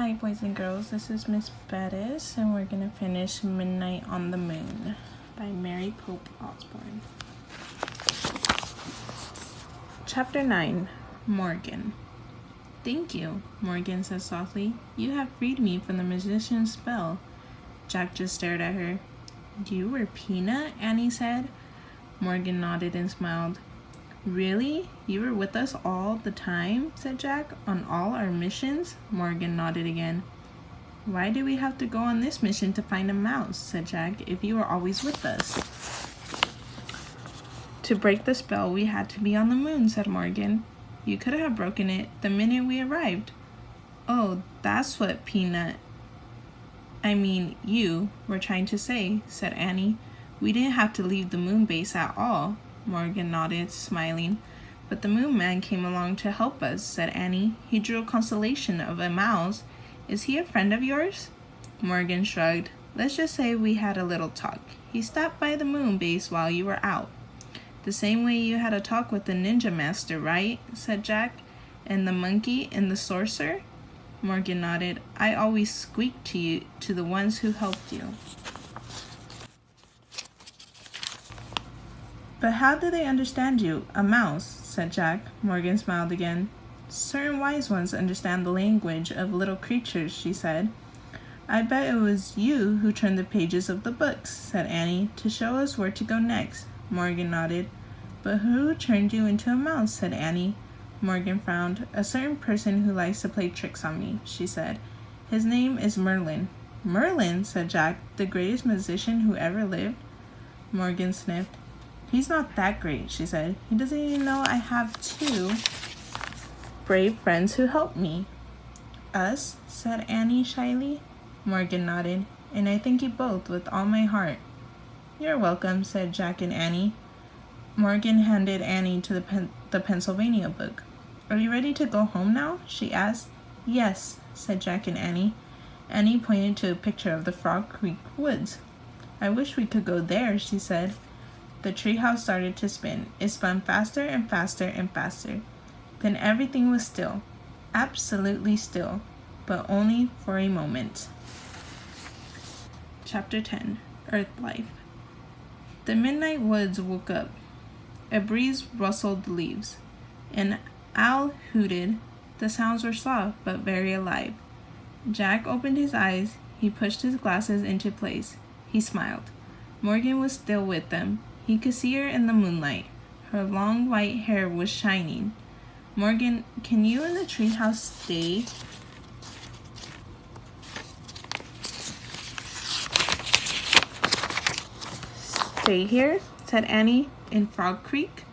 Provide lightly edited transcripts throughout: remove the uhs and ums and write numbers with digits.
Hi boys and girls, this is Miss Bettis and we're going to finish Midnight on the Moon by Mary Pope Osborne. Chapter 9, Morgan. Thank you, Morgan said softly. You have freed me from the magician's spell. Jack just stared at her. You were Peanut? Annie said. Morgan nodded and smiled. Really? You were with us all the time? Said Jack. On all our missions? Morgan nodded again. Why do we have to go on this mission to find a mouse? Said Jack, if you were always with us. To break the spell, we had to be on the moon, said Morgan. You could have broken it the minute we arrived. Oh, that's what you were trying to say, said Annie. We didn't have to leave the moon base at all. Morgan nodded, smiling. But the moon man came along to help us, said Annie. He drew a constellation of a mouse. Is he a friend of yours? Morgan shrugged. Let's just say we had a little talk. He stopped by the moon base while you were out. The same way you had a talk with the ninja master, right? Said Jack. And the monkey and the sorcerer? Morgan nodded. I always squeak to the ones who helped you. But how do they understand you? A mouse, said Jack. Morgan smiled again. Certain wise ones understand the language of little creatures, she said. I bet it was you who turned the pages of the books, said Annie, to show us where to go next. Morgan nodded. But who turned you into a mouse? Said Annie. Morgan frowned. A certain person who likes to play tricks on me, she said. His name is Merlin. Merlin, said Jack, the greatest magician who ever lived. Morgan sniffed. He's not that great, she said. He doesn't even know I have 2 brave friends who help me. Us? Said Annie shyly. Morgan nodded. And I thank you both with all my heart. You're welcome, said Jack and Annie. Morgan handed Annie to the Pennsylvania book. Are you ready to go home now? She asked. Yes, said Jack and Annie. Annie pointed to a picture of the Frog Creek woods. I wish we could go there, she said. The treehouse started to spin. It spun faster and faster and faster. Then everything was still. Absolutely still. But only for a moment. Chapter 10, Earth Life. The midnight woods woke up. A breeze rustled the leaves. An owl hooted. The sounds were soft but very alive. Jack opened his eyes. He pushed his glasses into place. He smiled. Morgan was still with them. He could see her in the moonlight. Her long white hair was shining. Morgan, can you in the treehouse stay? Stay here? Said Annie. In Frog Creek?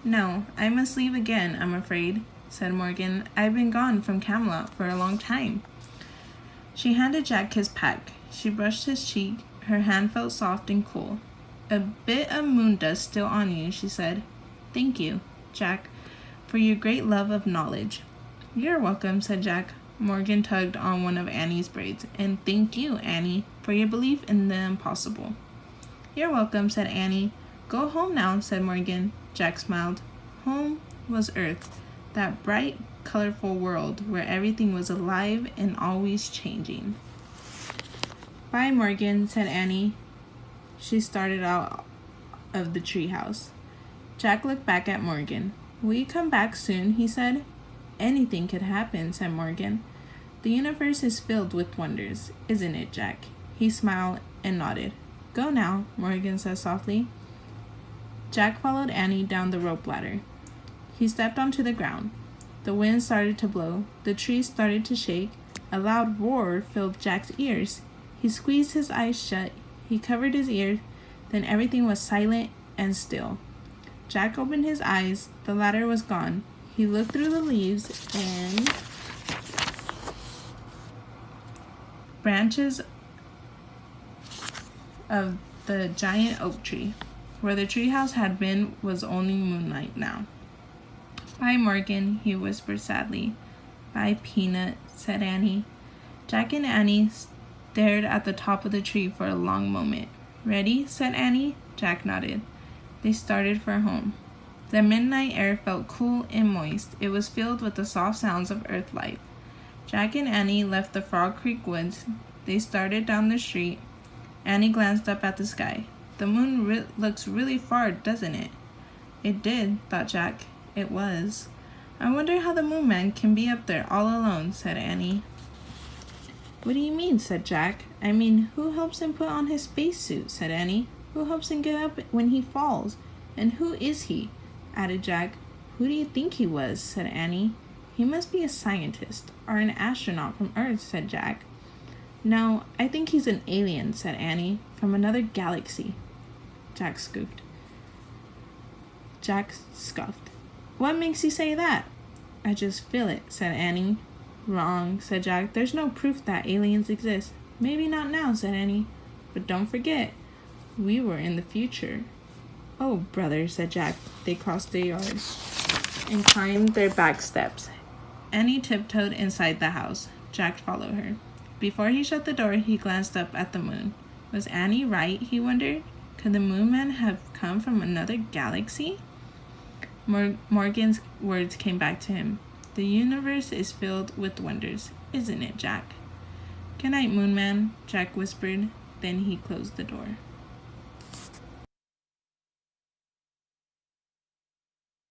No, I must leave again, I'm afraid, said Morgan. I've been gone from Camelot for a long time. She handed Jack his pack. She brushed his cheek. Her hand felt soft and cool. A bit of moon dust still on you, she said. Thank you, Jack, for your great love of knowledge. You're welcome, said Jack. Morgan tugged on one of Annie's braids. And thank you, Annie, for your belief in the impossible. You're welcome, said Annie. Go home now, said Morgan. Jack smiled. Home was Earth, that bright, colorful world where everything was alive and always changing. Bye, Morgan, said Annie. She started out of the treehouse. Jack looked back at Morgan. Will you come back soon? He said. Anything could happen, said Morgan. The universe is filled with wonders, isn't it, Jack? He smiled and nodded. Go now, Morgan said softly. Jack followed Annie down the rope ladder. He stepped onto the ground. The wind started to blow. The trees started to shake. A loud roar filled Jack's ears. He squeezed his eyes shut. He covered his ears. Then everything was silent and still. Jack opened his eyes. The ladder was gone. He looked through the leaves and branches of the giant oak tree. Where the treehouse had been was only moonlight now. Bye, Morgan, he whispered sadly. Bye, Peanut, said Annie. Jack and Annie stared at the top of the tree for a long moment. Ready? Said Annie. Jack nodded. They started for home. The midnight air felt cool and moist. It was filled with the soft sounds of earth life. Jack and Annie left the Frog Creek woods. They started down the street. Annie glanced up at the sky. The moon looks really far, doesn't it? It did, thought Jack. It was. I wonder how the moon man can be up there all alone, said Annie. What do you mean, said Jack. I mean, who helps him put on his spacesuit, said Annie. Who helps him get up when he falls? And who is he? Added Jack. Who do you think he was, said Annie. He must be a scientist or an astronaut from Earth, said Jack. No, I think he's an alien, said Annie, from another galaxy. Jack scoffed. What makes you say that? I just feel it, said Annie. Wrong, said Jack. There's no proof that aliens exist. Maybe not now, said Annie. But don't forget, we were in the future. Oh, brother, said Jack. They crossed the yard and climbed their back steps. Annie tiptoed inside the house. Jack followed her. Before he shut the door, he glanced up at the moon. Was Annie right, he wondered? Could the moon man have come from another galaxy? Morgan's words came back to him. The universe is filled with wonders, isn't it, Jack? Good night, moon man, Jack whispered. Then he closed the door.